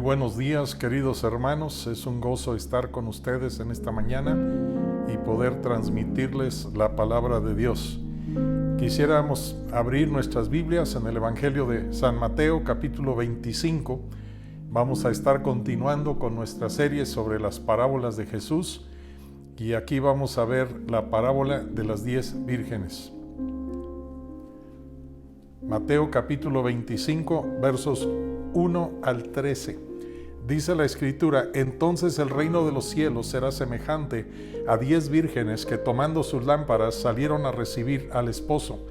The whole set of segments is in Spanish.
buenos días, queridos hermanos. Es un gozo estar con ustedes en esta mañana y poder transmitirles la palabra de Dios. Quisiéramos abrir nuestras Biblias en el Evangelio de San Mateo, capítulo 25. Vamos a estar continuando con nuestra serie sobre las parábolas de Jesús y aquí vamos a ver la parábola de las 10 vírgenes. Mateo capítulo 25, versos 1 al 13. Dice la Escritura: entonces el reino de los cielos será semejante a 10 vírgenes que, tomando sus lámparas, salieron a recibir al esposo.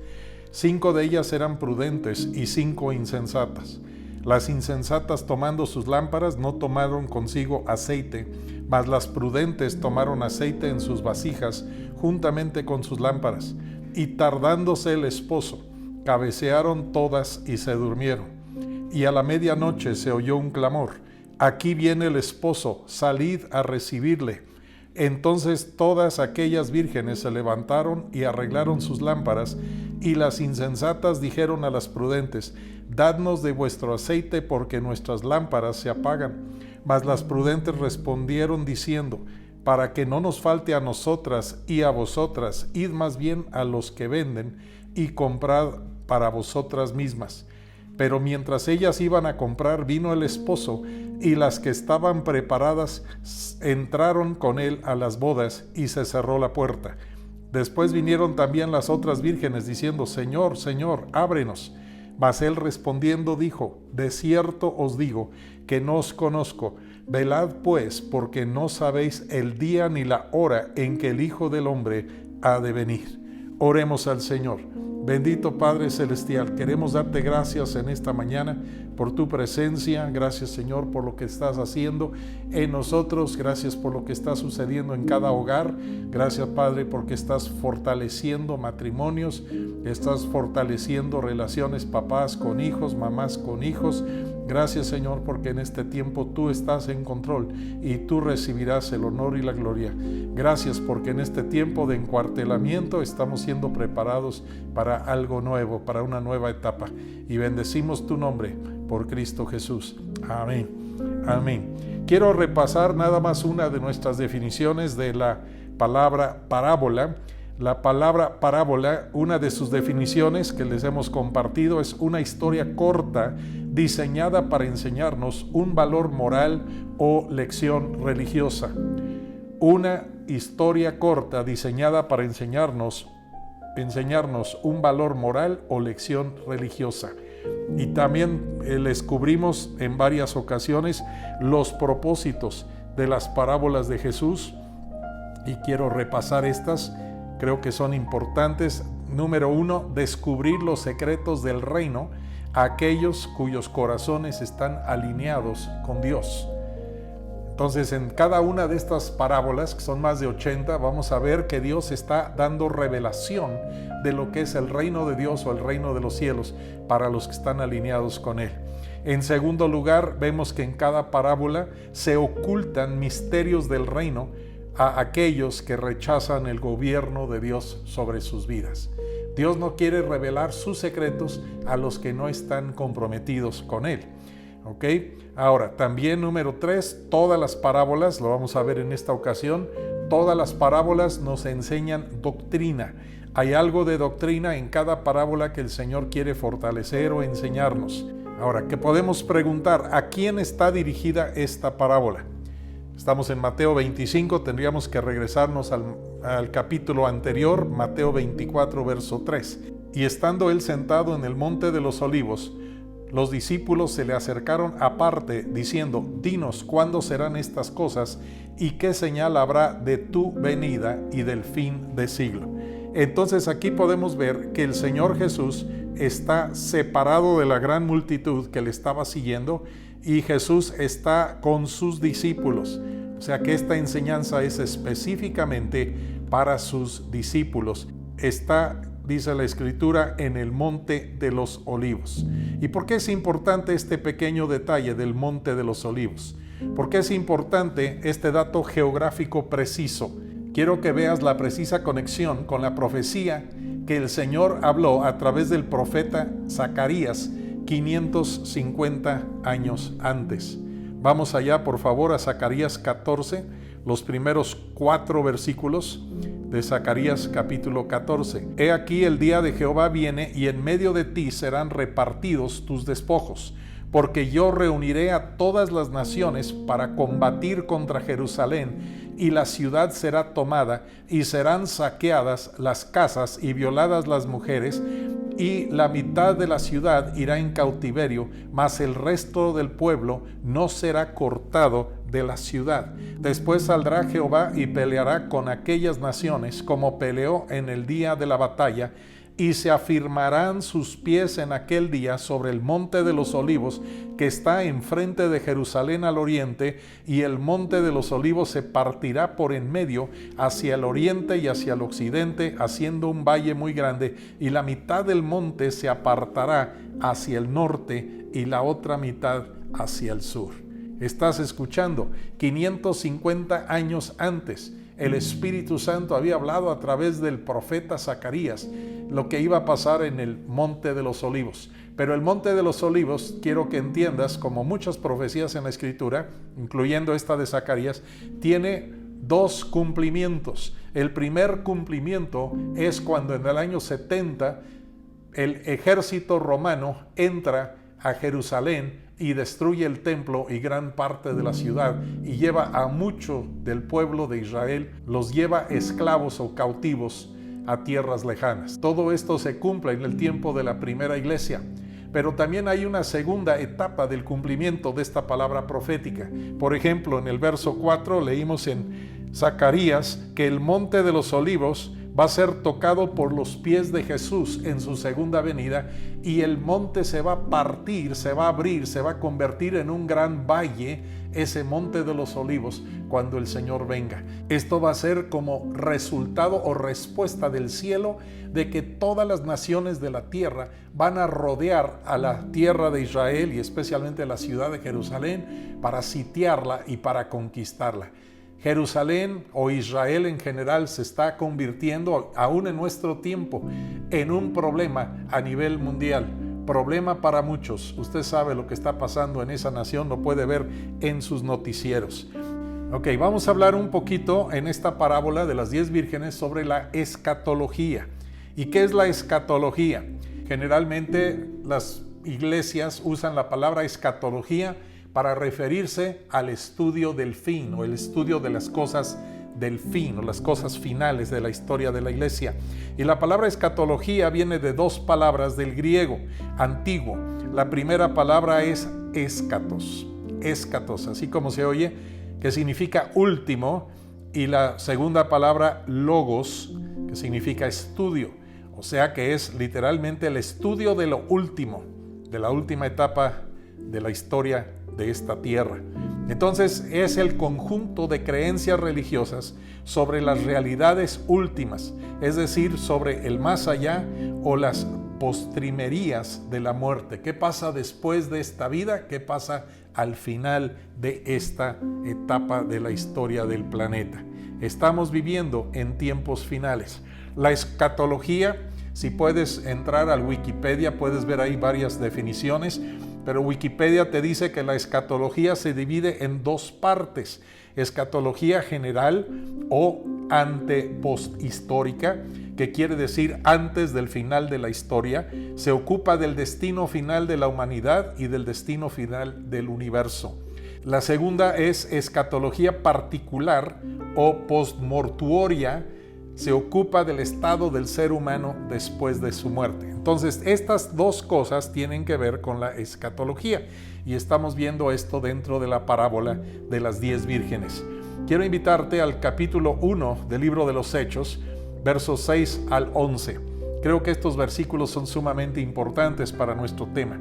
5 de ellas eran prudentes y 5 insensatas. Las insensatas, tomando sus lámparas, no tomaron consigo aceite, mas las prudentes tomaron aceite en sus vasijas juntamente con sus lámparas. Y tardándose el esposo, cabecearon todas y se durmieron. Y a la medianoche se oyó un clamor: aquí viene el esposo, salid a recibirle. Entonces todas aquellas vírgenes se levantaron y arreglaron sus lámparas, y las insensatas dijeron a las prudentes: dadnos de vuestro aceite, porque nuestras lámparas se apagan. Mas las prudentes respondieron diciendo: para que no nos falte a nosotras y a vosotras, id más bien a los que venden y comprad para vosotras mismas. Pero mientras ellas iban a comprar, vino el esposo, y las que estaban preparadas entraron con él a las bodas, y se cerró la puerta. Después vinieron también las otras vírgenes, diciendo: Señor, Señor, ábrenos. Mas él respondiendo dijo: de cierto os digo que no os conozco. Velad pues, porque no sabéis el día ni la hora en que el Hijo del Hombre ha de venir. Oremos al Señor. Bendito Padre Celestial, queremos darte gracias en esta mañana por tu presencia. Gracias, Señor, por lo que estás haciendo en nosotros. Gracias por lo que está sucediendo en cada hogar. Gracias, Padre, porque estás fortaleciendo matrimonios, estás fortaleciendo relaciones papás con hijos, mamás con hijos. Gracias, Señor, porque en este tiempo tú estás en control y tú recibirás el honor y la gloria. Gracias porque en este tiempo de encuartelamiento estamos siendo preparados para algo nuevo, para una nueva etapa. Y bendecimos tu nombre por Cristo Jesús. Amén. Amén. Quiero repasar nada más una de nuestras definiciones de la palabra parábola. La palabra parábola, una de sus definiciones que les hemos compartido, es una historia corta diseñada para enseñarnos un valor moral o lección religiosa. Una historia corta diseñada para enseñarnos un valor moral o lección religiosa. Y también les cubrimos en varias ocasiones los propósitos de las parábolas de Jesús y quiero repasar estas. Creo que son importantes. Número 1, descubrir los secretos del reino a aquellos cuyos corazones están alineados con Dios. Entonces, en cada una de estas parábolas, que son más de 80, vamos a ver que Dios está dando revelación de lo que es el reino de Dios o el reino de los cielos para los que están alineados con Él. En segundo lugar, vemos que en cada parábola se ocultan misterios del reino a aquellos que rechazan el gobierno de Dios sobre sus vidas. Dios no quiere revelar sus secretos a los que no están comprometidos con Él. ¿Ok? Ahora, también número 3, todas las parábolas, lo vamos a ver en esta ocasión, todas las parábolas nos enseñan doctrina. Hay algo de doctrina en cada parábola que el Señor quiere fortalecer o enseñarnos. Ahora, ¿qué podemos preguntar? ¿A quién está dirigida esta parábola? Estamos en Mateo 25, tendríamos que regresarnos al capítulo anterior, Mateo 24, verso 3. Y estando él sentado en el monte de los olivos, los discípulos se le acercaron aparte, diciendo: dinos, ¿cuándo serán estas cosas? ¿Y qué señal habrá de tu venida y del fin del siglo? Entonces aquí podemos ver que el Señor Jesús está separado de la gran multitud que le estaba siguiendo y Jesús está con sus discípulos. O sea que esta enseñanza es específicamente para sus discípulos. Está, dice la Escritura, en el monte de los olivos. ¿Y por qué es importante este pequeño detalle del monte de los olivos? ¿Por qué es importante este dato geográfico preciso? Quiero que veas la precisa conexión con la profecía que el Señor habló a través del profeta Zacarías 550 años antes. Vamos allá, por favor, a Zacarías 14, los primeros 4 versículos de Zacarías capítulo 14. He aquí el día de Jehová viene, y en medio de ti serán repartidos tus despojos, porque yo reuniré a todas las naciones para combatir contra Jerusalén, y la ciudad será tomada, y serán saqueadas las casas y violadas las mujeres, y la mitad de la ciudad irá en cautiverio, mas el resto del pueblo no será cortado de la ciudad. Después saldrá Jehová y peleará con aquellas naciones como peleó en el día de la batalla, y se afirmarán sus pies en aquel día sobre el monte de los olivos que está enfrente de Jerusalén al oriente, y el monte de los olivos se partirá por en medio hacia el oriente y hacia el occidente, haciendo un valle muy grande, y la mitad del monte se apartará hacia el norte y la otra mitad hacia el sur. Estás escuchando, 550 años antes, el Espíritu Santo había hablado a través del profeta Zacarías lo que iba a pasar en el Monte de los Olivos. Pero el Monte de los Olivos, quiero que entiendas, como muchas profecías en la Escritura, incluyendo esta de Zacarías, tiene 2 cumplimientos. El primer cumplimiento es cuando en el año 70 el ejército romano entra a Jerusalén y destruye el templo y gran parte de la ciudad, y lleva a mucho del pueblo de Israel, los lleva esclavos o cautivos a tierras lejanas. Todo esto se cumple en el tiempo de la primera iglesia, pero también hay una segunda etapa del cumplimiento de esta palabra profética. Por ejemplo, en el verso 4 leímos en Zacarías que el monte de los olivos va a ser tocado por los pies de Jesús en su segunda venida, y el monte se va a partir, se va a abrir, se va a convertir en un gran valle, ese monte de los olivos, cuando el Señor venga. Esto va a ser como resultado o respuesta del cielo de que todas las naciones de la tierra van a rodear a la tierra de Israel y especialmente la ciudad de Jerusalén para sitiarla y para conquistarla. Jerusalén o Israel en general se está convirtiendo, aún en nuestro tiempo, en un problema a nivel mundial. Problema para muchos. Usted sabe lo que está pasando en esa nación, lo puede ver en sus noticieros. Ok, vamos a hablar un poquito en esta parábola de las 10 vírgenes sobre la escatología. ¿Y qué es la escatología? Generalmente las iglesias usan la palabra escatología para referirse al estudio del fin o el estudio de las cosas del fin o las cosas finales de la historia de la iglesia. Y la palabra escatología viene de 2 palabras del griego antiguo. La primera palabra es eschatos, así como se oye, que significa último, y la segunda palabra logos, que significa estudio, o sea que es literalmente el estudio de lo último, de la última etapa de la historia de esta tierra. Entonces es el conjunto de creencias religiosas sobre las realidades últimas, es decir, sobre el más allá o las postrimerías de la muerte. ¿Qué pasa después de esta vida? ¿Qué pasa al final de esta etapa de la historia del planeta? Estamos viviendo en tiempos finales. La escatología, si puedes entrar al Wikipedia, puedes ver ahí varias definiciones, pero Wikipedia te dice que la escatología se divide en 2 partes: escatología general o ante-posthistórica, que quiere decir antes del final de la historia. Se ocupa del destino final de la humanidad y del destino final del universo. La segunda es escatología particular o postmortuoria, se ocupa del estado del ser humano después de su muerte. Entonces, estas 2 cosas tienen que ver con la escatología, y estamos viendo esto dentro de la parábola de las 10 vírgenes. Quiero invitarte al capítulo 1 del libro de los Hechos, versos 6 al 11. Creo que estos versículos son sumamente importantes para nuestro tema.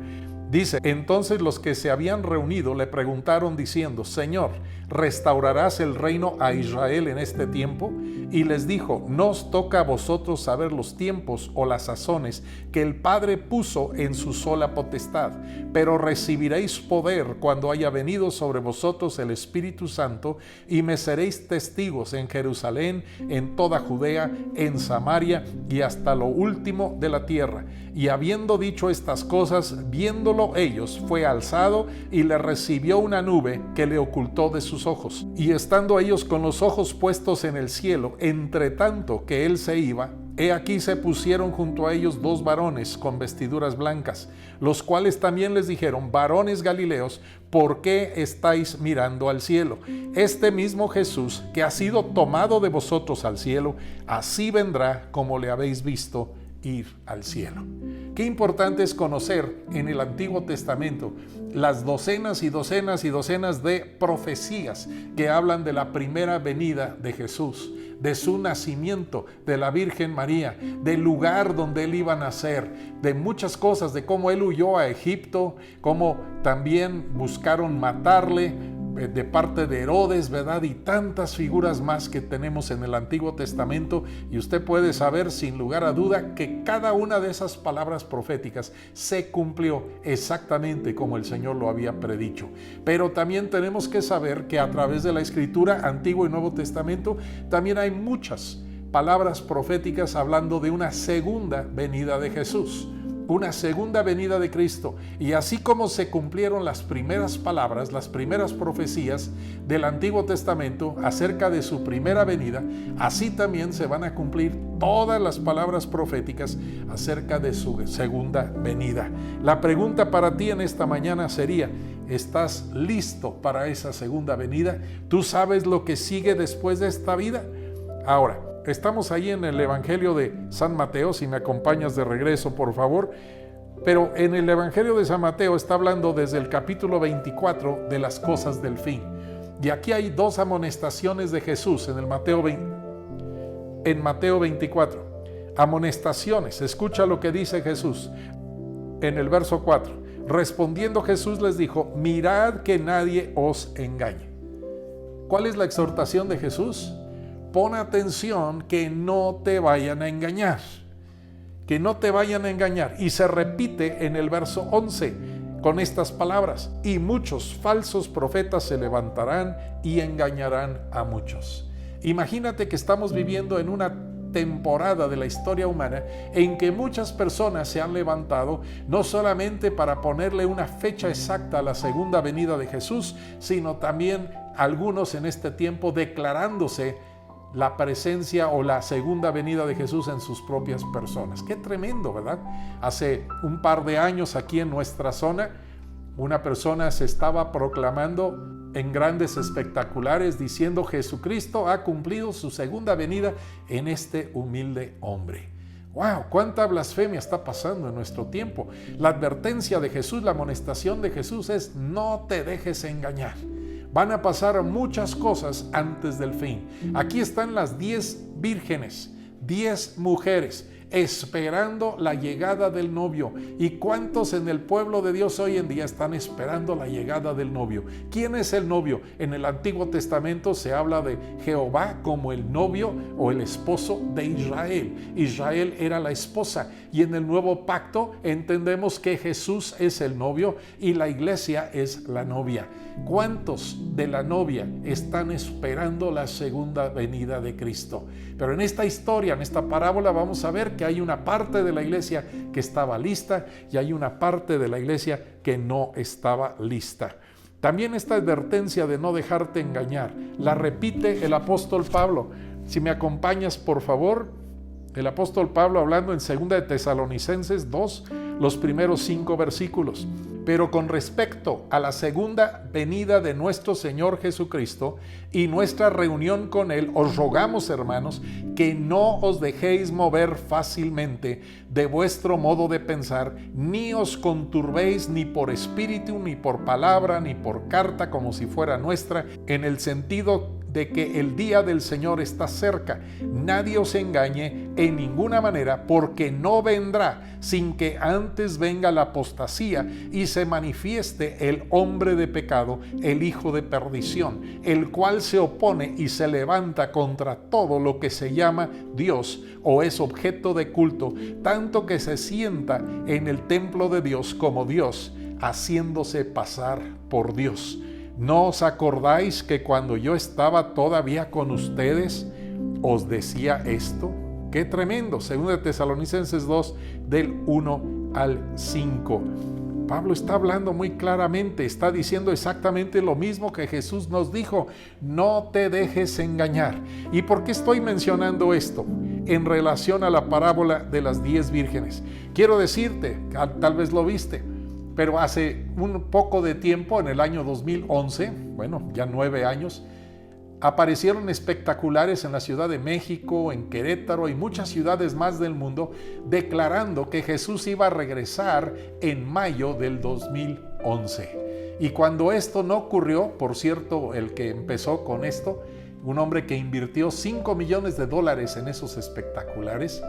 Dice: entonces los que se habían reunido le preguntaron diciendo: Señor, ¿restaurarás el reino a Israel en este tiempo? Y les dijo: no os toca a vosotros saber los tiempos o las sazones que el Padre puso en su sola potestad, pero recibiréis poder cuando haya venido sobre vosotros el Espíritu Santo, y me seréis testigos en Jerusalén, en toda Judea, en Samaria y hasta lo último de la tierra. Y habiendo dicho estas cosas, viéndolo viéndolo ellos, fue alzado y le recibió una nube que le ocultó de sus ojos. Y estando ellos con los ojos puestos en el cielo, entre tanto que él se iba, he aquí se pusieron junto a ellos dos varones con vestiduras blancas, los cuales también les dijeron: varones Galileos, ¿por qué estáis mirando al cielo? Este mismo Jesús que ha sido tomado de vosotros al cielo, así vendrá como le habéis visto ir al cielo. Qué importante es conocer en el Antiguo Testamento las docenas y docenas y docenas de profecías que hablan de la primera venida de Jesús, de su nacimiento, de la Virgen María, del lugar donde él iba a nacer, de muchas cosas, de cómo él huyó a Egipto, cómo también buscaron matarle de parte de Herodes, ¿verdad? Y tantas figuras más que tenemos en el Antiguo Testamento, y usted puede saber sin lugar a duda que cada una de esas palabras proféticas se cumplió exactamente como el Señor lo había predicho. Pero también tenemos que saber que a través de la Escritura, Antiguo y Nuevo Testamento, también hay muchas palabras proféticas hablando de una segunda venida de Jesús, una segunda venida de Cristo. Y así como se cumplieron las primeras palabras, las primeras profecías del Antiguo Testamento acerca de su primera venida, así también se van a cumplir todas las palabras proféticas acerca de su segunda venida. La pregunta para ti en esta mañana sería: ¿estás listo para esa segunda venida? ¿Tú sabes lo que sigue después de esta vida? Ahora, estamos ahí en el Evangelio de San Mateo, si me acompañas de regreso, por favor. Pero en el Evangelio de San Mateo está hablando desde el capítulo 24 de las cosas del fin. Y aquí hay dos amonestaciones de Jesús en Mateo 24. Amonestaciones. Escucha lo que dice Jesús en el verso 4. Respondiendo Jesús les dijo: mirad que nadie os engañe. ¿Cuál es la exhortación de Jesús? Pon atención que no te vayan a engañar, que no te vayan a engañar. Y se repite en el verso 11 con estas palabras: y muchos falsos profetas se levantarán y engañarán a muchos. Imagínate que estamos viviendo en una temporada de la historia humana en que muchas personas se han levantado no solamente para ponerle una fecha exacta a la segunda venida de Jesús, sino también algunos en este tiempo declarándose la presencia o la segunda venida de Jesús en sus propias personas. Qué tremendo, ¿verdad? Hace un par de años aquí en nuestra zona, una persona se estaba proclamando en grandes espectaculares diciendo: Jesucristo ha cumplido su segunda venida en este humilde hombre. ¡Wow! ¡Cuánta blasfemia está pasando en nuestro tiempo! La advertencia de Jesús, la amonestación de Jesús es: no te dejes engañar. Van a pasar muchas cosas antes del fin. Aquí están las 10 vírgenes, 10 mujeres esperando la llegada del novio. ¿Y cuántos en el pueblo de Dios hoy en día están esperando la llegada del novio? ¿Quién es el novio? En el Antiguo Testamento se habla de Jehová como el novio o el esposo de Israel. Israel era la esposa, y en el Nuevo Pacto entendemos que Jesús es el novio y la iglesia es la novia. ¿Cuántos de la novia están esperando la segunda venida de Cristo? Pero en esta historia, en esta parábola, vamos a ver que hay una parte de la iglesia que estaba lista y hay una parte de la iglesia que no estaba lista. También esta advertencia de no dejarte engañar la repite el apóstol Pablo. Si me acompañas, por favor, el apóstol Pablo hablando en 2 de Tesalonicenses 2, los primeros 5 versículos. Pero con respecto a la segunda venida de nuestro Señor Jesucristo y nuestra reunión con Él, os rogamos, hermanos, que no os dejéis mover fácilmente de vuestro modo de pensar, ni os conturbéis ni por espíritu, ni por palabra, ni por carta como si fuera nuestra, en el sentido de que el día del Señor está cerca. Nadie os engañe en ninguna manera, porque no vendrá sin que antes venga la apostasía y se manifieste el hombre de pecado, el hijo de perdición, el cual se opone y se levanta contra todo lo que se llama Dios o es objeto de culto, tanto que se sienta en el templo de Dios como Dios, haciéndose pasar por Dios. ¿No os acordáis que cuando yo estaba todavía con ustedes os decía esto? ¡Qué tremendo! 2 de Tesalonicenses 2, del 1 al 5. Pablo está hablando muy claramente, está diciendo exactamente lo mismo que Jesús nos dijo: no te dejes engañar. ¿Y por qué estoy mencionando esto en relación a la parábola de las 10 vírgenes? Quiero decirte, tal vez lo viste, pero hace un poco de tiempo, en el año 2011, bueno, ya 9 años, aparecieron espectaculares en la Ciudad de México, en Querétaro y muchas ciudades más del mundo, declarando que Jesús iba a regresar en mayo del 2011. Y cuando esto no ocurrió, por cierto, el que empezó con esto, un hombre que invirtió $5 millones en esos espectaculares,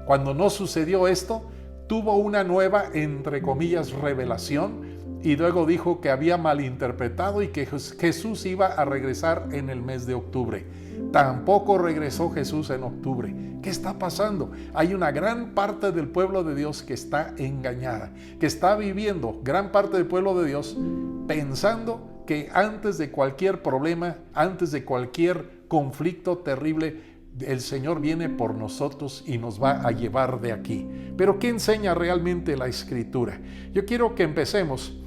cuando no sucedió esto, tuvo una nueva, entre comillas, revelación, y luego dijo que había malinterpretado y que Jesús iba a regresar en el mes de octubre. Tampoco regresó Jesús en octubre. ¿Qué está pasando? Hay una gran parte del pueblo de Dios que está engañada, que está viviendo, gran parte del pueblo de Dios, pensando que antes de cualquier problema, antes de cualquier conflicto terrible, el Señor viene por nosotros y nos va a llevar de aquí. Pero ¿qué enseña realmente la Escritura? Yo quiero que empecemos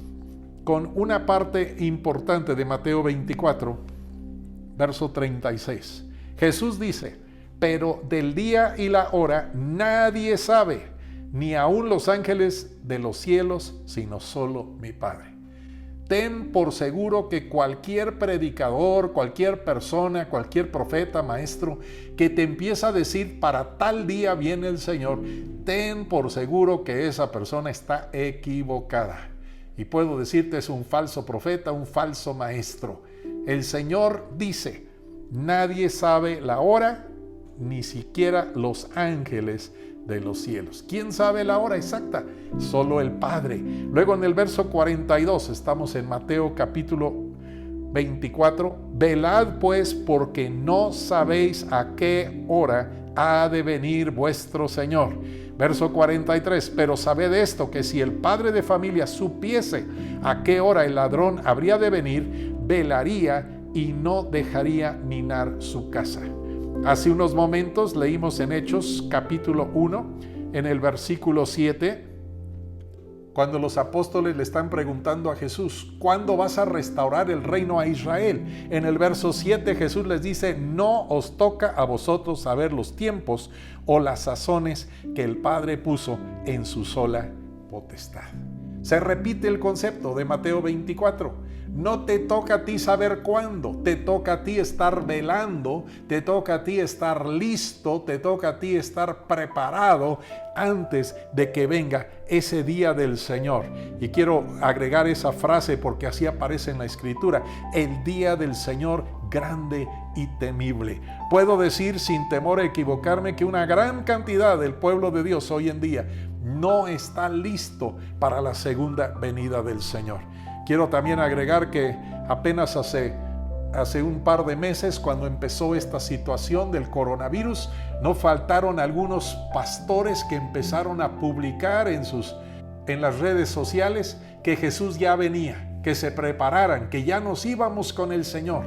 con una parte importante de Mateo 24, verso 36. Jesús dice: pero del día y la hora nadie sabe, ni aun los ángeles de los cielos, sino solo mi Padre. Ten por seguro que cualquier predicador, cualquier persona, cualquier profeta, maestro, que te empieza a decir para tal día viene el Señor, ten por seguro que esa persona está equivocada. Y puedo decirte, es un falso profeta, un falso maestro. El Señor dice: nadie sabe la hora, ni siquiera los ángeles de los cielos. ¿Quién sabe la hora exacta? Solo el Padre. Luego en el verso 42, estamos en Mateo capítulo 24, velad pues, porque no sabéis a qué hora ha de venir vuestro Señor. Verso 43, pero sabed esto, que si el padre de familia supiese a qué hora el ladrón habría de venir, velaría y no dejaría minar su casa. Hace unos momentos leímos en Hechos capítulo 1, en el versículo 7, cuando los apóstoles le están preguntando a Jesús: ¿cuándo vas a restaurar el reino a Israel? En el verso 7 Jesús les dice: no os toca a vosotros saber los tiempos o las sazones que el Padre puso en su sola potestad. Se repite el concepto de Mateo 24. No te toca a ti saber cuándo, te toca a ti estar velando, te toca a ti estar listo, te toca a ti estar preparado antes de que venga ese día del Señor. Y quiero agregar esa frase porque así aparece en la Escritura: el día del Señor grande y temible. Puedo decir sin temor a equivocarme que una gran cantidad del pueblo de Dios hoy en día no está listo para la segunda venida del Señor. Quiero también agregar que apenas hace un par de meses, cuando empezó esta situación del coronavirus, no faltaron algunos pastores que empezaron a publicar en las redes sociales que Jesús ya venía, que se prepararan, que ya nos íbamos con el Señor.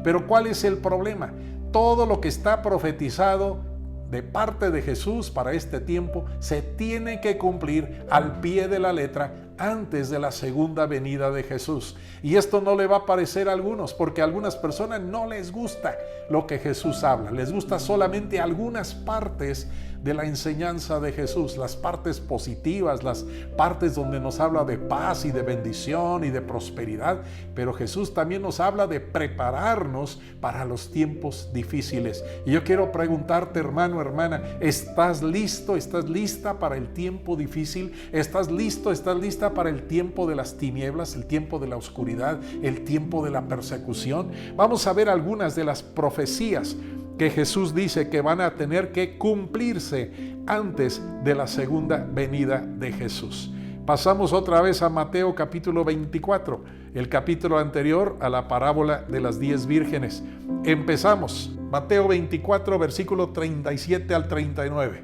Pero ¿cuál es el problema? Todo lo que está profetizado de parte de Jesús para este tiempo se tiene que cumplir al pie de la letra antes de la segunda venida de Jesús. Y esto no le va a parecer a algunos, porque a algunas personas no les gusta lo que Jesús habla, les gusta solamente algunas partes de la enseñanza de Jesús, las partes positivas, las partes donde nos habla de paz y de bendición y de prosperidad, pero Jesús también nos habla de prepararnos para los tiempos difíciles. Y yo quiero preguntarte, hermano, hermana, ¿estás listo? ¿Estás lista para el tiempo difícil? ¿Estás listo? ¿Estás lista para el tiempo de las tinieblas, el tiempo de la oscuridad, el tiempo de la persecución? Vamos a ver algunas de las profecías que Jesús dice que van a tener que cumplirse antes de la segunda venida de Jesús. Pasamos otra vez a Mateo capítulo 24, el capítulo anterior a la parábola de las 10 vírgenes. Empezamos, Mateo 24, versículo 37 al 39.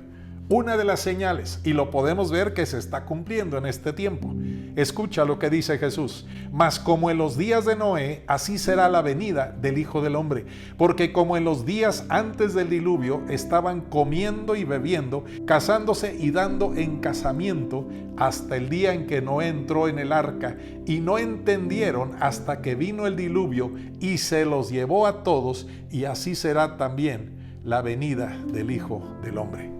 Una de las señales, y lo podemos ver que se está cumpliendo en este tiempo. Escucha lo que dice Jesús: mas como en los días de Noé, así será la venida del Hijo del Hombre. Porque como en los días antes del diluvio estaban comiendo y bebiendo, casándose y dando en casamiento, hasta el día en que Noé entró en el arca, y no entendieron hasta que vino el diluvio y se los llevó a todos, y así será también la venida del Hijo del Hombre.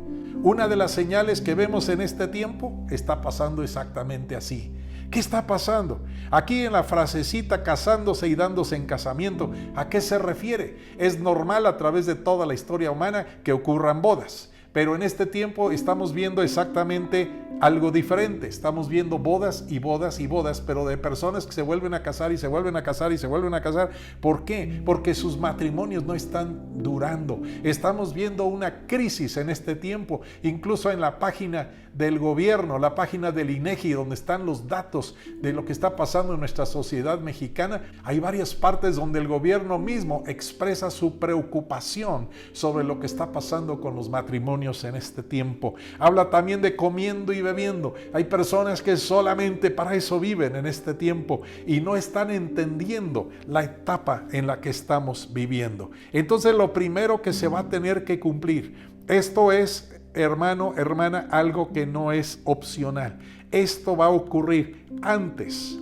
Una de las señales que vemos en este tiempo está pasando exactamente así. ¿Qué está pasando? Aquí en la frasecita casándose y dándose en casamiento, ¿a qué se refiere? Es normal a través de toda la historia humana que ocurran bodas, pero en este tiempo estamos viendo exactamente algo diferente. Estamos viendo bodas y bodas y bodas, pero de personas que se vuelven a casar y se vuelven a casar y se vuelven a casar. ¿Por qué? Porque sus matrimonios no están durando. Estamos viendo una crisis en este tiempo, incluso en la página del gobierno, la página del INEGI, donde están los datos de lo que está pasando en nuestra sociedad mexicana. Hay varias partes donde el gobierno mismo expresa su preocupación sobre lo que está pasando con los matrimonios en este tiempo. Habla también de comiendo y bebiendo. Hay personas que solamente para eso viven en este tiempo y no están entendiendo la etapa en la que estamos viviendo. Entonces, lo primero que se va a tener que cumplir, esto es, hermano, hermana, algo que no es opcional. Esto va a ocurrir antes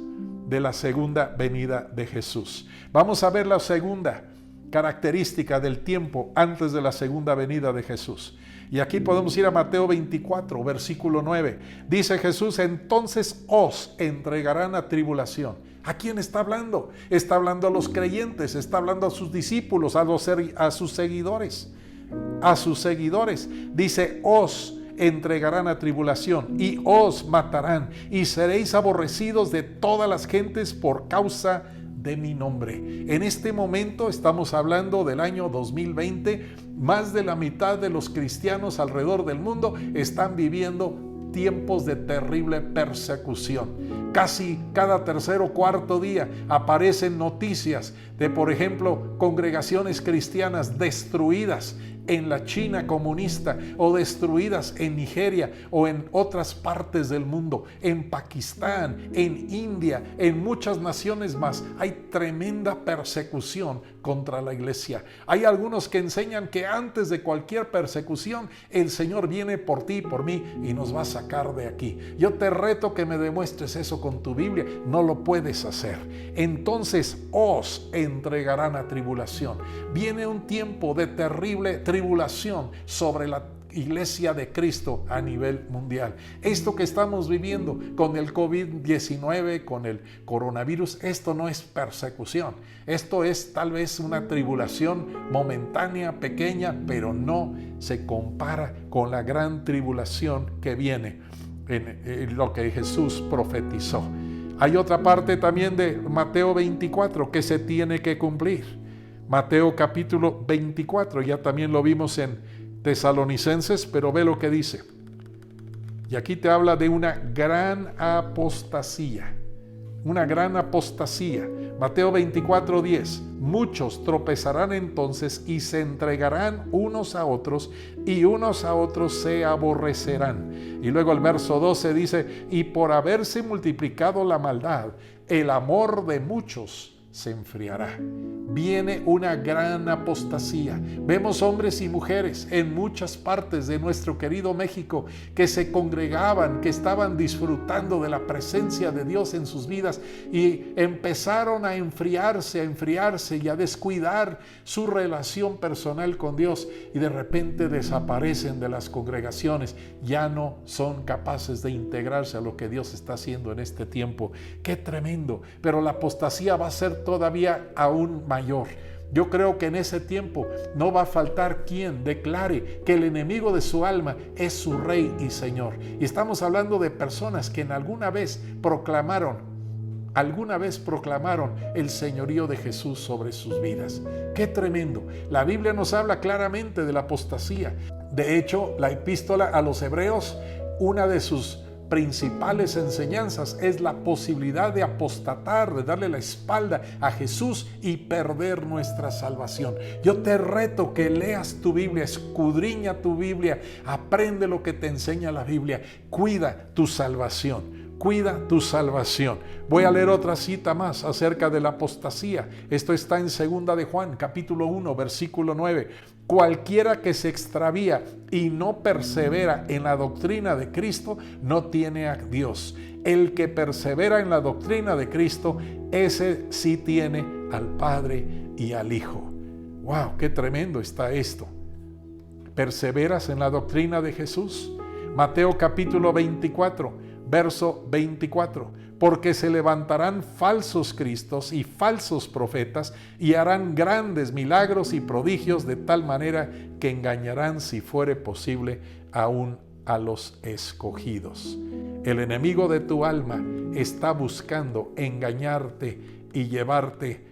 de la segunda venida de Jesús. Vamos a ver la segunda característica del tiempo antes de la segunda venida de Jesús. Y aquí podemos ir a Mateo 24, versículo 9. Dice Jesús: entonces os entregarán a tribulación. ¿A quién está hablando? Está hablando a los creyentes, está hablando a sus discípulos, a sus seguidores. A sus seguidores. Dice: os entregarán a tribulación y os matarán y seréis aborrecidos de todas las gentes por causa de mi nombre. En este momento estamos hablando del año 2020. Más de la mitad de los cristianos alrededor del mundo están viviendo tiempos de terrible persecución. Casi cada tercer o cuarto día aparecen noticias de, por ejemplo, congregaciones cristianas destruidas en la China comunista, o destruidas en Nigeria o en otras partes del mundo, en Pakistán, en India, en muchas naciones más. Hay tremenda persecución contra la iglesia. Hay algunos que enseñan que antes de cualquier persecución el Señor viene por ti y por mí y nos va a sacar de aquí. Yo te reto que me demuestres eso con tu Biblia. No lo puedes hacer. Entonces os entregarán a tribulación. Viene un tiempo de terrible tribulación sobre la Iglesia de Cristo a nivel mundial. Esto que estamos viviendo con el COVID-19, con el coronavirus, esto no es persecución. Esto es tal vez una tribulación momentánea, pequeña, pero no se compara con la gran tribulación que viene en lo que Jesús profetizó. Hay otra parte también de Mateo 24 que se tiene que cumplir. Mateo capítulo 24, ya también lo vimos en Tesalonicenses, pero ve lo que dice. Y aquí te habla de una gran apostasía. Una gran apostasía. Mateo 24:10. Muchos tropezarán entonces y se entregarán unos a otros y unos a otros se aborrecerán. Y luego el verso 12 dice: y por haberse multiplicado la maldad, el amor de muchos se enfriará. Viene una gran apostasía. Vemos hombres y mujeres en muchas partes de nuestro querido México que se congregaban, que estaban disfrutando de la presencia de Dios en sus vidas y empezaron a enfriarse y a descuidar su relación personal con Dios, y de repente desaparecen de las congregaciones. Ya no son capaces de integrarse a lo que Dios está haciendo en este tiempo. ¡Qué tremendo! Pero la apostasía va a ser todavía aún mayor. Yo creo que en ese tiempo no va a faltar quien declare que el enemigo de su alma es su rey y señor. Y estamos hablando de personas que alguna vez proclamaron el señorío de Jesús sobre sus vidas. ¡Qué tremendo! La Biblia nos habla claramente de la apostasía. De hecho, la epístola a los Hebreos, una de sus principales enseñanzas es la posibilidad de apostatar, de darle la espalda a Jesús y perder nuestra salvación. Yo te reto que leas tu Biblia, escudriña tu Biblia, aprende lo que te enseña la Biblia, cuida tu salvación. Cuida tu salvación. Voy a leer otra cita más acerca de la apostasía. Esto está en 2 de Juan, capítulo 1, versículo 9. Cualquiera que se extravía y no persevera en la doctrina de Cristo, no tiene a Dios. El que persevera en la doctrina de Cristo, ese sí tiene al Padre y al Hijo. ¡Wow! ¡Qué tremendo está esto! ¿Perseveras en la doctrina de Jesús? Mateo capítulo 24. Verso 24, porque se levantarán falsos cristos y falsos profetas y harán grandes milagros y prodigios de tal manera que engañarán, si fuere posible, aún a los escogidos. El enemigo de tu alma está buscando engañarte y llevarte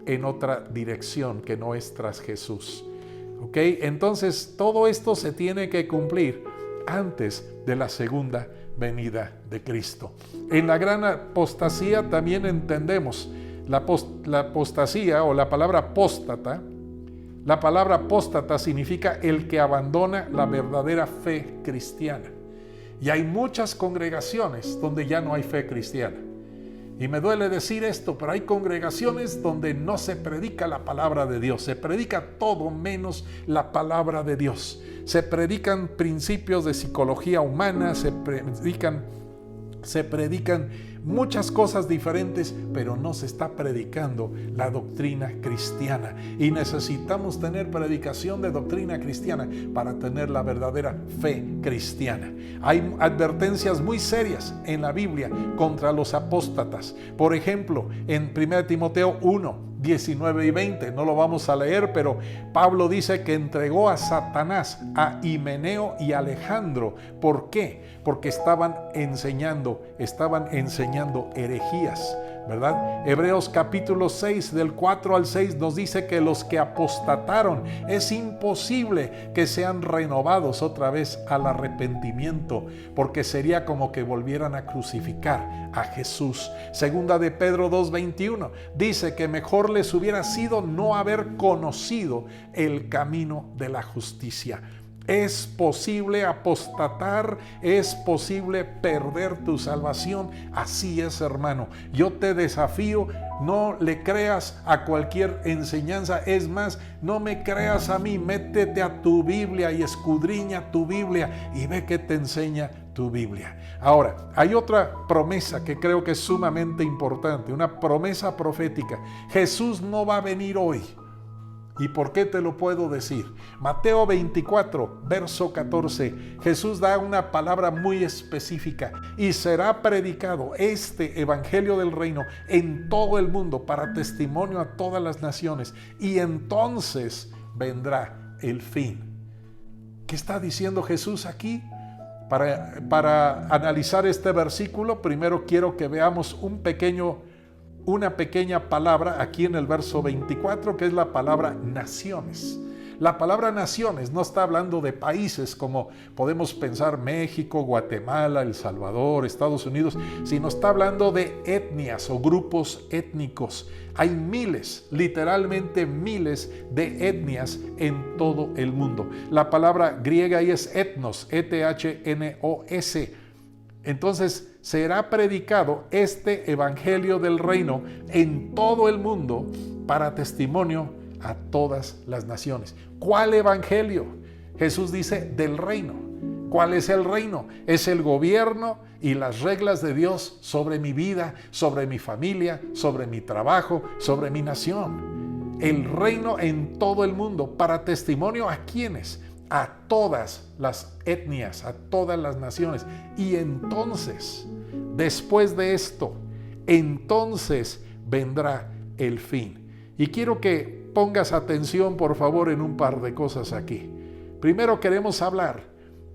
en otra dirección que no es tras Jesús. ¿Ok? Entonces todo esto se tiene que cumplir antes de la segunda venida de Cristo. En la gran apostasía también entendemos la apostasía o la palabra apóstata. La palabra apóstata significa el que abandona la verdadera fe cristiana. Y hay muchas congregaciones donde ya no hay fe cristiana. Y me duele decir esto, pero hay congregaciones donde no se predica la palabra de Dios. Se predica todo menos la palabra de Dios. Se predican principios de psicología humana, se predican muchas cosas diferentes, pero no se está predicando la doctrina cristiana. Y necesitamos tener predicación de doctrina cristiana para tener la verdadera fe cristiana. Hay advertencias muy serias en la Biblia contra los apóstatas. Por ejemplo, en 1 Timoteo 1, 19 y 20, no lo vamos a leer, pero Pablo dice que entregó a Satanás a Himeneo y Alejandro. ¿Por qué? Porque estaban enseñando herejías, ¿verdad? Hebreos capítulo 6 del 4 al 6 nos dice que los que apostataron es imposible que sean renovados otra vez al arrepentimiento, porque sería como que volvieran a crucificar a Jesús. Segunda de Pedro 2:21 dice que mejor les hubiera sido no haber conocido el camino de la justicia. Es posible apostatar, es posible perder tu salvación. Así es, hermano. Yo te desafío, no le creas a cualquier enseñanza. Es más, no me creas a mí. Métete a tu Biblia y escudriña tu Biblia y ve qué te enseña tu Biblia. Ahora, hay otra promesa que creo que es sumamente importante, una promesa profética. Jesús no va a venir hoy. ¿Y por qué te lo puedo decir? Mateo 24, verso 14, Jesús da una palabra muy específica: y será predicado este evangelio del reino en todo el mundo para testimonio a todas las naciones, y entonces vendrá el fin. ¿Qué está diciendo Jesús aquí? Para analizar este versículo, primero quiero que veamos una pequeña palabra aquí en el verso 24, que es la palabra naciones. La palabra naciones no está hablando de países como podemos pensar México, Guatemala, El Salvador, Estados Unidos, sino está hablando de etnias o grupos étnicos. Hay miles, literalmente miles de etnias en todo el mundo. La palabra griega ahí es etnos, E-T-H-N-O-S. Entonces, será predicado este evangelio del reino en todo el mundo para testimonio a todas las naciones. ¿Cuál evangelio? Jesús dice del reino. ¿Cuál es el reino? Es el gobierno y las reglas de Dios sobre mi vida, sobre mi familia, sobre mi trabajo, sobre mi nación. El reino en todo el mundo para testimonio ¿a quiénes? A todas las etnias, a todas las naciones. Y entonces, después de esto, entonces vendrá el fin. Y quiero que pongas atención, por favor, en un par de cosas aquí. Primero queremos hablar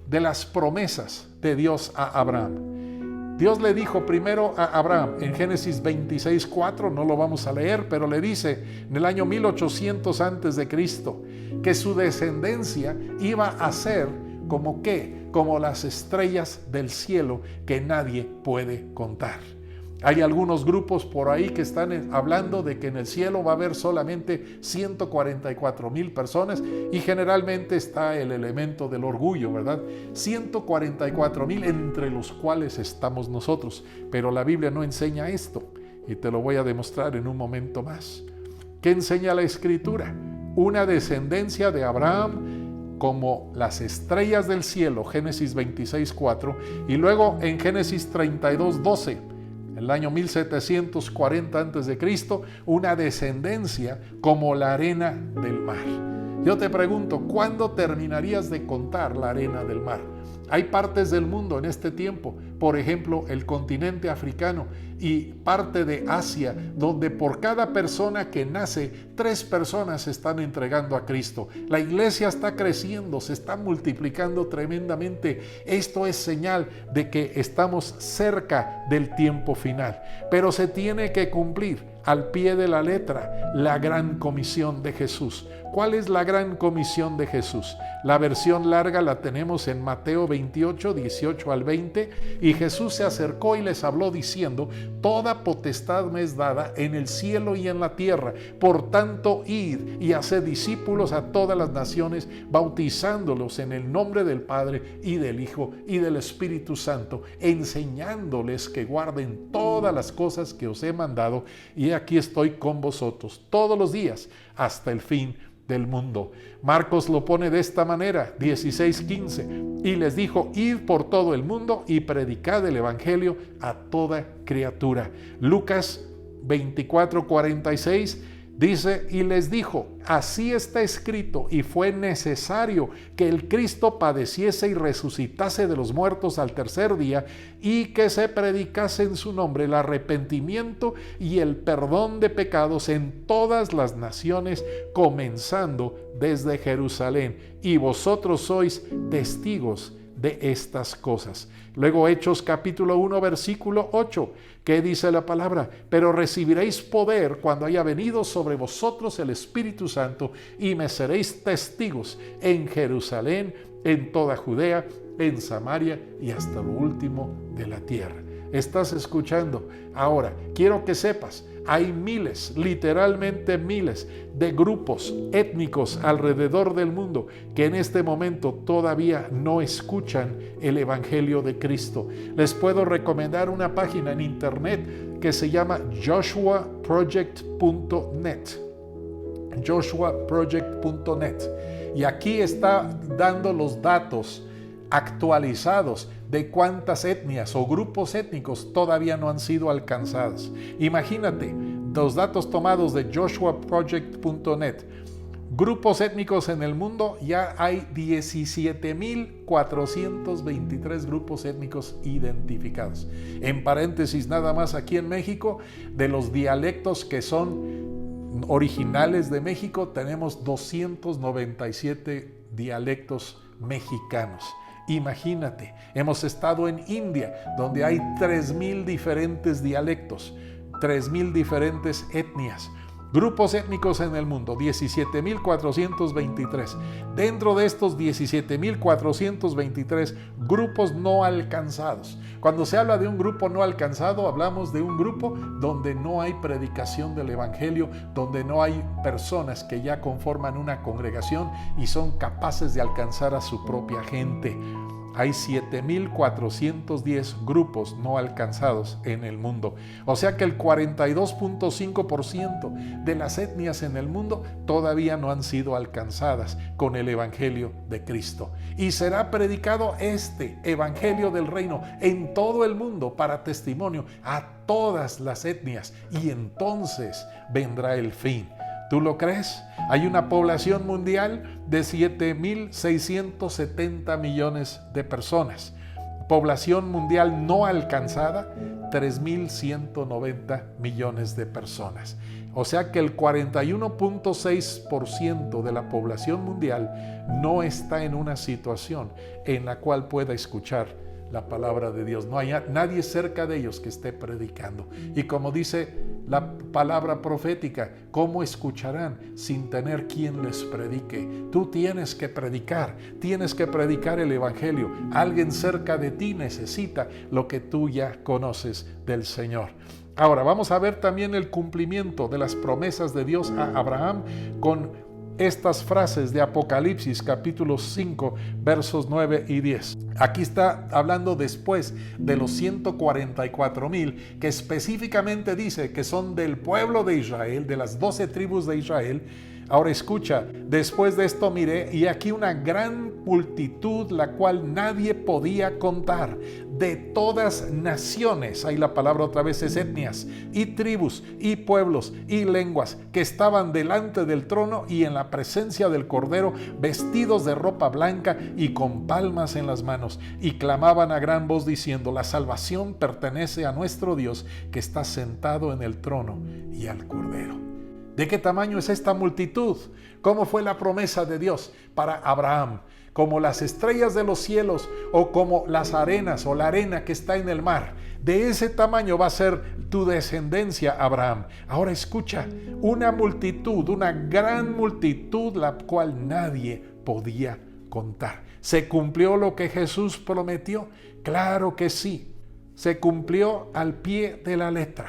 de las promesas de Dios a Abraham. Dios le dijo primero a Abraham en Génesis 26:4, no lo vamos a leer, pero le dice en el año 1800 antes de Cristo que su descendencia iba a ser ¿Como qué? Como las estrellas del cielo que nadie puede contar. Hay algunos grupos por ahí que están hablando de que en el cielo va a haber solamente 144,000 personas y generalmente está el elemento del orgullo, ¿verdad? 144,000 entre los cuales estamos nosotros, pero la Biblia no enseña esto y te lo voy a demostrar en un momento más. ¿Qué enseña la Escritura? Una descendencia de Abraham como las estrellas del cielo, Génesis 26:4, y luego en Génesis 32:12, el año 1740 a.C., una descendencia como la arena del mar. Yo te pregunto, ¿cuándo terminarías de contar la arena del mar? Hay partes del mundo en este tiempo, por ejemplo, el continente africano y parte de Asia, donde por cada persona que nace, 3 personas se están entregando a Cristo. La iglesia está creciendo, se está multiplicando tremendamente. Esto es señal de que estamos cerca del tiempo final, pero se tiene que cumplir al pie de la letra la gran comisión de Jesús. ¿Cuál es la gran comisión de Jesús? La versión larga la tenemos en Mateo 28, 18 al 20, y Jesús se acercó y les habló diciendo: toda potestad me es dada en el cielo y en la tierra. Por tanto, id y haced discípulos a todas las naciones, bautizándolos en el nombre del Padre y del Hijo y del Espíritu Santo, enseñándoles que guarden todas las cosas que os he mandado, y aquí estoy con vosotros todos los días hasta el fin del mundo. Marcos lo pone de esta manera, 16:15, y les dijo: id por todo el mundo y predicad el evangelio a toda criatura. Lucas 24:46 dice: y les dijo: así está escrito, y fue necesario que el Cristo padeciese y resucitase de los muertos al tercer día, y que se predicase en su nombre el arrepentimiento y el perdón de pecados en todas las naciones, comenzando desde Jerusalén. Y vosotros sois testigos de estas cosas. Luego Hechos capítulo 1 versículo 8, ¿qué dice la palabra? Pero recibiréis poder cuando haya venido sobre vosotros el Espíritu Santo, y me seréis testigos en Jerusalén, en toda Judea, en Samaria y hasta lo último de la tierra. ¿Estás escuchando? Ahora, quiero que sepas, hay miles, literalmente miles de grupos étnicos alrededor del mundo que en este momento todavía no escuchan el Evangelio de Cristo. Les puedo recomendar una página en internet que se llama joshuaproject.net. joshuaproject.net. Y aquí está dando los datos actualizados de cuántas etnias o grupos étnicos todavía no han sido alcanzadas. Imagínate, los datos tomados de joshuaproject.net. Grupos étnicos en el mundo, ya hay 17,423 grupos étnicos identificados. En paréntesis, nada más aquí en México, de los dialectos que son originales de México, tenemos 297 dialectos mexicanos. Imagínate, hemos estado en India, donde hay 3,000 diferentes dialectos, 3,000 diferentes etnias. Grupos étnicos en el mundo, 17,423. Dentro de estos 17,423 grupos no alcanzados. Cuando se habla de un grupo no alcanzado, hablamos de un grupo donde no hay predicación del Evangelio, donde no hay personas que ya conforman una congregación y son capaces de alcanzar a su propia gente. Hay 7,410 grupos no alcanzados en el mundo. O sea que el 42.5% de las etnias en el mundo todavía no han sido alcanzadas con el Evangelio de Cristo. Y será predicado este Evangelio del Reino en todo el mundo para testimonio a todas las etnias. Y entonces vendrá el fin. ¿Tú lo crees? Hay una población mundial de 7,670 millones de personas. Población mundial no alcanzada, 3,190 millones de personas. O sea que el 41.6% de la población mundial no está en una situación en la cual pueda escuchar la palabra de Dios. No hay nadie cerca de ellos que esté predicando. Y como dice la palabra profética, ¿cómo escucharán sin tener quien les predique? Tú tienes que predicar el evangelio. Alguien cerca de ti necesita lo que tú ya conoces del Señor. Ahora vamos a ver también el cumplimiento de las promesas de Dios a Abraham con estas frases de Apocalipsis capítulo 5 versos 9 y 10. Aquí está hablando después de los 144,000 que específicamente dice que son del pueblo de Israel, de las 12 tribus de Israel. Ahora escucha, después de esto miré y aquí una gran multitud la cual nadie podía contar, de todas naciones, ahí la palabra otra vez es etnias, y tribus, y pueblos, y lenguas, que estaban delante del trono y en la presencia del Cordero, vestidos de ropa blanca y con palmas en las manos, y clamaban a gran voz diciendo: la salvación pertenece a nuestro Dios que está sentado en el trono y al Cordero. ¿De qué tamaño es esta multitud? ¿Cómo fue la promesa de Dios para Abraham? Como las estrellas de los cielos o como las arenas o la arena que está en el mar. De ese tamaño va a ser tu descendencia, Abraham. Ahora escucha, una multitud, una gran multitud, la cual nadie podía contar. ¿Se cumplió lo que Jesús prometió? Claro que sí. Se cumplió al pie de la letra.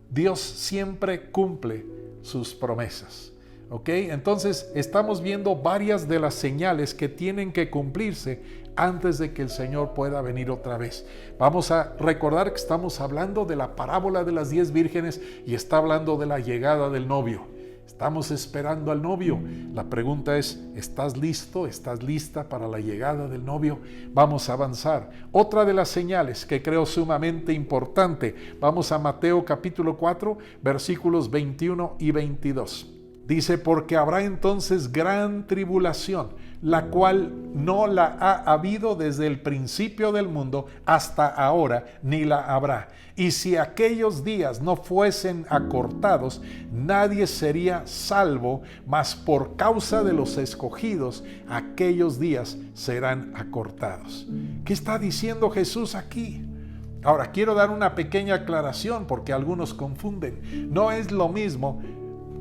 Dios siempre cumple sus promesas. ¿Ok? Entonces estamos viendo varias de las señales que tienen que cumplirse antes de que el Señor pueda venir otra vez. Vamos a recordar que estamos hablando de la parábola de las 10 vírgenes y está hablando de la llegada del novio. Estamos esperando al novio. La pregunta es, ¿estás listo? ¿Estás lista para la llegada del novio? Vamos a avanzar. Otra de las señales que creo sumamente importante. Vamos a Mateo capítulo 4, versículos 21 y 22. Dice, porque habrá entonces gran tribulación, la cual no la ha habido desde el principio del mundo hasta ahora, ni la habrá. Y si aquellos días no fuesen acortados, nadie sería salvo, mas por causa de los escogidos, aquellos días serán acortados. ¿Qué está diciendo Jesús aquí? Ahora, quiero dar una pequeña aclaración porque algunos confunden. No es lo mismo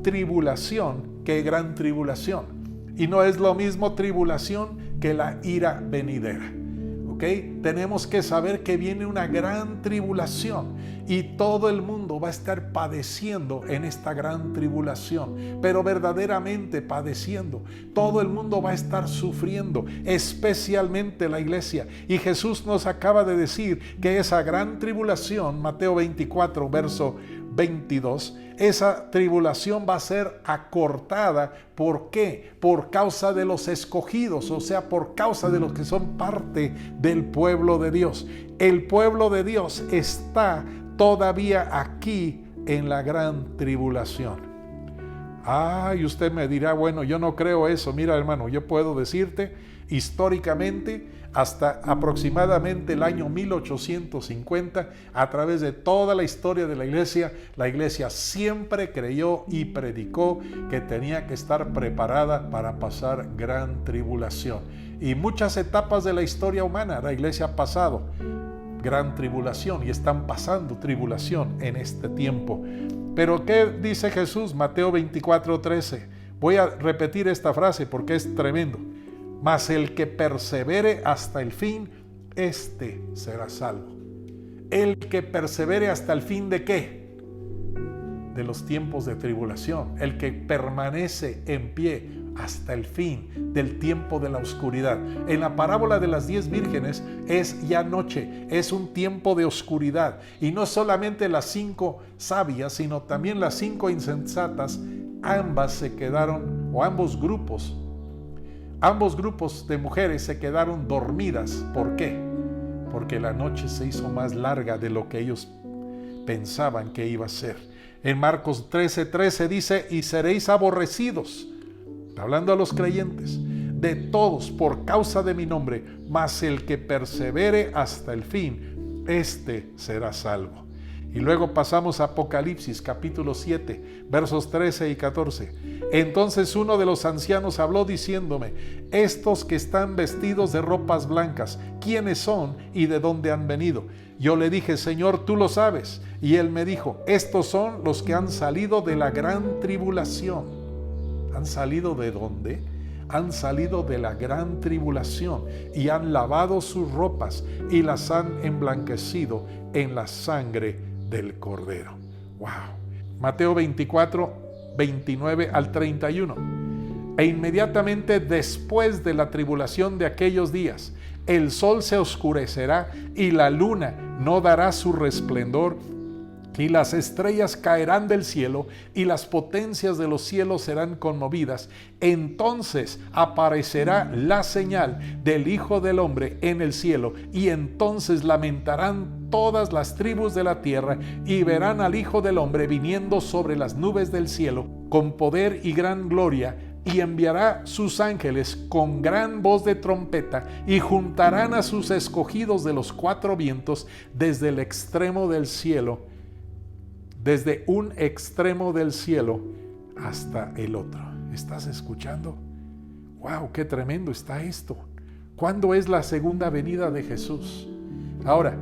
tribulación que gran tribulación. Y no es lo mismo tribulación que la ira venidera. ¿Ok? Tenemos que saber que viene una gran tribulación y todo el mundo va a estar padeciendo en esta gran tribulación, pero verdaderamente padeciendo. Todo el mundo va a estar sufriendo, especialmente la iglesia. Y Jesús nos acaba de decir que esa gran tribulación, Mateo 24, verso 22, esa tribulación va a ser acortada. ¿Por qué? Por causa de los escogidos, o sea, por causa de los que son parte del pueblo de Dios. El pueblo de Dios está todavía aquí en la gran tribulación. Y usted me dirá, bueno, yo no creo eso. Mira, hermano, yo puedo decirte, históricamente, hasta aproximadamente el año 1850, a través de toda la historia de la iglesia siempre creyó y predicó que tenía que estar preparada para pasar gran tribulación. Y muchas etapas de la historia humana, la iglesia ha pasado gran tribulación y están pasando tribulación en este tiempo. Pero ¿qué dice Jesús? Mateo 24:13. Voy a repetir esta frase porque es tremendo. Mas el que persevere hasta el fin, este será salvo. El que persevere hasta el fin, ¿de qué? De los tiempos de tribulación. El que permanece en pie hasta el fin del tiempo de la oscuridad. En la parábola de las 10 vírgenes es ya noche, es un tiempo de oscuridad. Y no solamente las 5 sabias, sino también las 5 insensatas, ambas se quedaron, o ambos grupos de mujeres se quedaron dormidas. ¿Por qué? Porque la noche se hizo más larga de lo que ellos pensaban que iba a ser. En Marcos 13:13 dice, y seréis aborrecidos, hablando a los creyentes, de todos por causa de mi nombre, mas el que persevere hasta el fin, este será salvo. Y luego pasamos a Apocalipsis capítulo 7, versos 13 y 14. Entonces uno de los ancianos habló diciéndome: estos que están vestidos de ropas blancas, ¿quiénes son y de dónde han venido? Yo le dije: Señor, tú lo sabes. Y él me dijo: estos son los que han salido de la gran tribulación. ¿Han salido de dónde? Han salido de la gran tribulación y han lavado sus ropas y las han emblanquecido en la sangre del Cordero. ¡Wow! Mateo 24, 29 al 31. E inmediatamente después de la tribulación de aquellos días, el sol se oscurecerá y la luna no dará su resplandor, y las estrellas caerán del cielo y las potencias de los cielos serán conmovidas. Entonces aparecerá la señal del Hijo del Hombre en el cielo, y entonces lamentarán todas las tribus de la tierra y verán al Hijo del Hombre viniendo sobre las nubes del cielo con poder y gran gloria, y enviará sus ángeles con gran voz de trompeta, y juntarán a sus escogidos de los cuatro vientos desde el extremo del cielo, desde un extremo del cielo hasta el otro. ¿Estás escuchando? ¡Wow! ¡Qué tremendo está esto! ¿Cuándo es la segunda venida de Jesús? Ahora,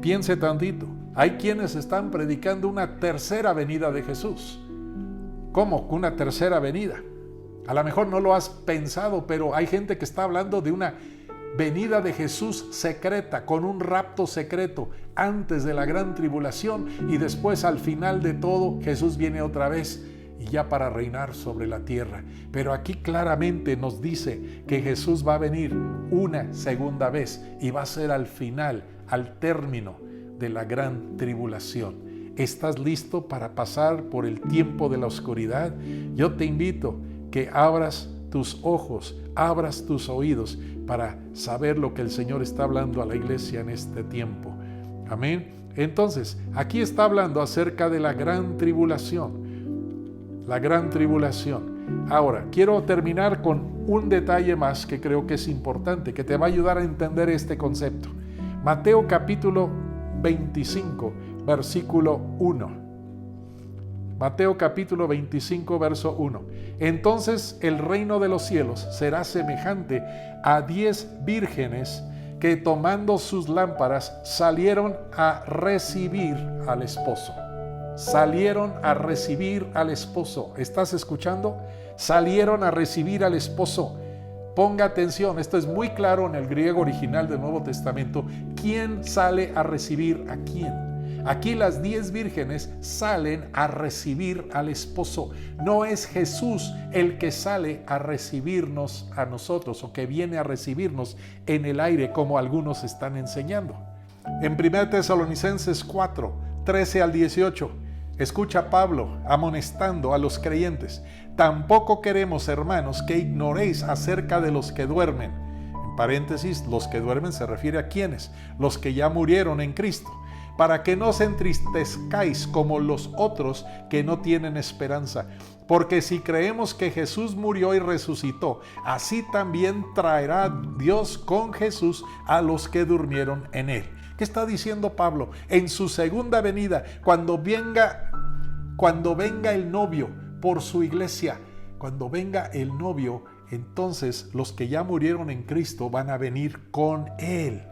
piense tantito. Hay quienes están predicando una tercera venida de Jesús. ¿Cómo? ¿Una tercera venida? A lo mejor no lo has pensado, pero hay gente que está hablando de una venida de Jesús secreta, con un rapto secreto antes de la gran tribulación, y después al final de todo Jesús viene otra vez y ya para reinar sobre la tierra. Pero aquí claramente nos dice que Jesús va a venir una segunda vez y va a ser al final, al término de la gran tribulación. ¿Estás listo para pasar por el tiempo de la oscuridad? Yo te invito que abras tus ojos, abras tus oídos para saber lo que el Señor está hablando a la iglesia en este tiempo. Amén. Entonces, aquí está hablando acerca de la gran tribulación. La gran tribulación. Ahora, quiero terminar con un detalle más que creo que es importante, que te va a ayudar a entender este concepto. Mateo capítulo 25, versículo 1. Mateo capítulo 25, verso 1. Entonces el reino de los cielos será semejante a 10 vírgenes que, tomando sus lámparas, salieron a recibir al esposo. Salieron a recibir al esposo. ¿Estás escuchando? Salieron a recibir al esposo. Ponga atención, esto es muy claro en el griego original del Nuevo Testamento. ¿Quién sale a recibir a quién? Aquí las 10 vírgenes salen a recibir al esposo. No es Jesús el que sale a recibirnos a nosotros, o que viene a recibirnos en el aire, como algunos están enseñando. En 1 Tesalonicenses 4, 13 al 18, escucha a Pablo amonestando a los creyentes: tampoco queremos, hermanos, que ignoréis acerca de los que duermen. En paréntesis, los que duermen se refiere a quiénes: los que ya murieron en Cristo, para que no os entristezcáis como los otros que no tienen esperanza. Porque si creemos que Jesús murió y resucitó, así también traerá Dios con Jesús a los que durmieron en él. ¿Qué está diciendo Pablo? En su segunda venida, cuando venga el novio por su iglesia, cuando venga el novio, entonces los que ya murieron en Cristo van a venir con él.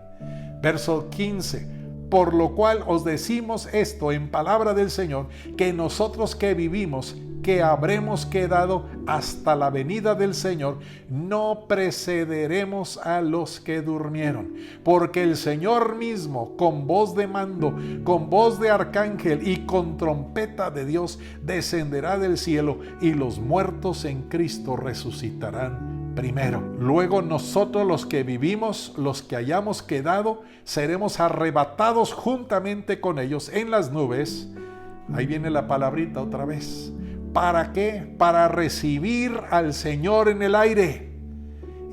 Verso 15. Por lo cual os decimos esto en palabra del Señor, que nosotros que vivimos, que habremos quedado hasta la venida del Señor, no precederemos a los que durmieron. Porque el Señor mismo, con voz de mando, con voz de arcángel y con trompeta de Dios, descenderá del cielo, y los muertos en Cristo resucitarán primero. Luego nosotros, los que vivimos, los que hayamos quedado, seremos arrebatados juntamente con ellos en las nubes. Ahí viene la palabrita otra vez. ¿Para qué? Para recibir al Señor en el aire.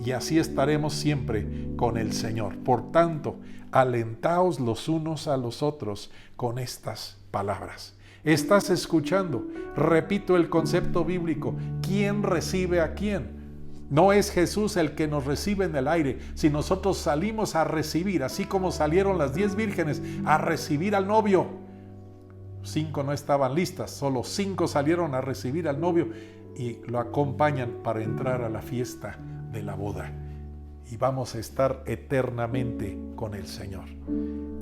Y así estaremos siempre con el Señor. Por tanto, alentaos los unos a los otros con estas palabras. ¿Estás escuchando? Repito el concepto bíblico. ¿Quién recibe a quién? No es Jesús el que nos recibe en el aire. Si nosotros salimos a recibir, así como salieron las 10 vírgenes a recibir al novio, 5 no estaban listas, solo 5 salieron a recibir al novio y lo acompañan para entrar a la fiesta de la boda. Y vamos a estar eternamente con el Señor.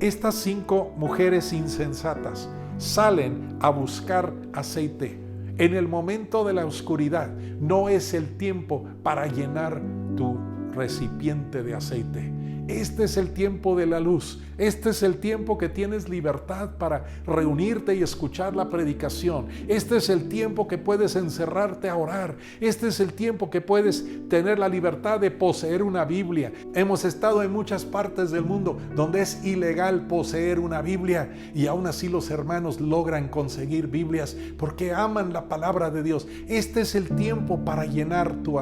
Estas 5 mujeres insensatas salen a buscar aceite. En el momento de la oscuridad no es el tiempo para llenar tu recipiente de aceite. Este es el tiempo de la luz. Este es el tiempo que tienes libertad para reunirte y escuchar la predicación. Este es el tiempo que puedes encerrarte a orar. Este es el tiempo que puedes tener la libertad de poseer una Biblia. Hemos estado en muchas partes del mundo donde es ilegal poseer una Biblia y aún así los hermanos logran conseguir Biblias porque aman la palabra de Dios. Este es el tiempo para llenar tu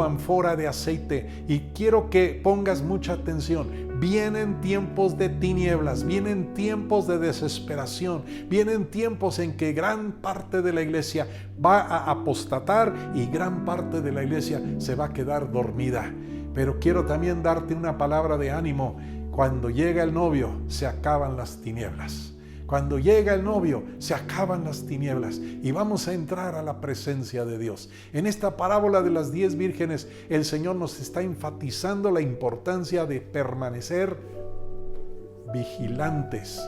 ánfora de aceite, y quiero que pongas mucha atención. Vienen tiempos de tinieblas, vienen tiempos de desesperación, vienen tiempos en que gran parte de la iglesia va a apostatar y gran parte de la iglesia se va a quedar dormida. Pero quiero también darte una palabra de ánimo. Cuando llega el novio, se acaban las tinieblas. Cuando llega el novio, se acaban las tinieblas y vamos a entrar a la presencia de Dios. En esta parábola de las 10 vírgenes, el Señor nos está enfatizando la importancia de permanecer vigilantes,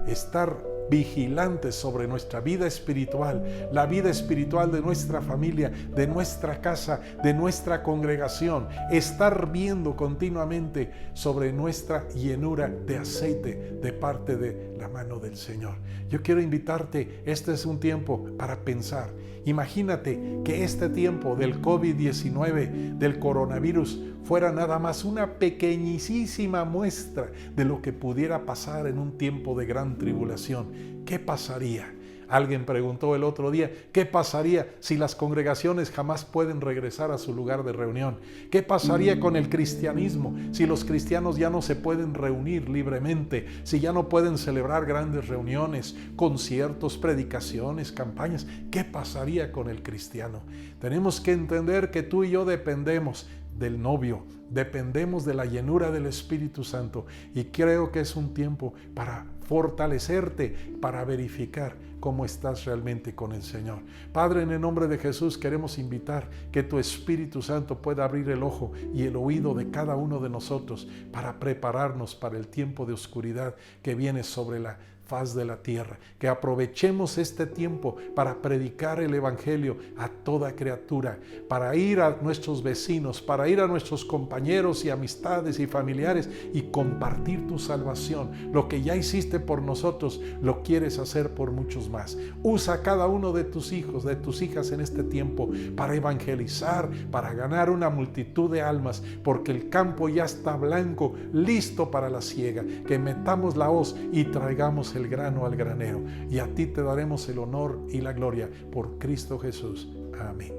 estar vigilantes sobre nuestra vida espiritual, la vida espiritual de nuestra familia, de nuestra casa, de nuestra congregación, estar viendo continuamente sobre nuestra llenura de aceite de parte de la mano del Señor. Yo quiero invitarte, este es un tiempo para pensar. Imagínate que este tiempo del COVID-19, del coronavirus, fuera nada más una pequeñísima muestra de lo que pudiera pasar en un tiempo de gran tribulación. ¿Qué pasaría? Alguien preguntó el otro día, ¿qué pasaría si las congregaciones jamás pueden regresar a su lugar de reunión? ¿Qué pasaría con el cristianismo si los cristianos ya no se pueden reunir libremente, si ya no pueden celebrar grandes reuniones, conciertos, predicaciones, campañas? ¿Qué pasaría con el cristiano? Tenemos que entender que tú y yo dependemos del novio, dependemos de la llenura del Espíritu Santo, y creo que es un tiempo para fortalecerte, para verificar cómo estás realmente con el Señor. Padre, en el nombre de Jesús queremos invitar que tu Espíritu Santo pueda abrir el ojo y el oído de cada uno de nosotros para prepararnos para el tiempo de oscuridad que viene sobre la faz de la tierra. Que aprovechemos este tiempo para predicar el Evangelio a toda criatura, para ir a nuestros vecinos, para ir a nuestros compañeros y amistades y familiares y compartir tu salvación. Lo que ya hiciste por nosotros, lo quieres hacer por muchos más. Usa a cada uno de tus hijos, de tus hijas en este tiempo para evangelizar, para ganar una multitud de almas, porque el campo ya está blanco, listo para la siega. Que metamos la hoz y traigamos el grano al granero, y a ti te daremos el honor y la gloria por Cristo Jesús. Amén.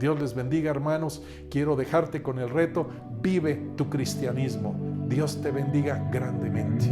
Dios les bendiga, hermanos. Quiero dejarte con el reto: vive tu cristianismo. Dios te bendiga grandemente.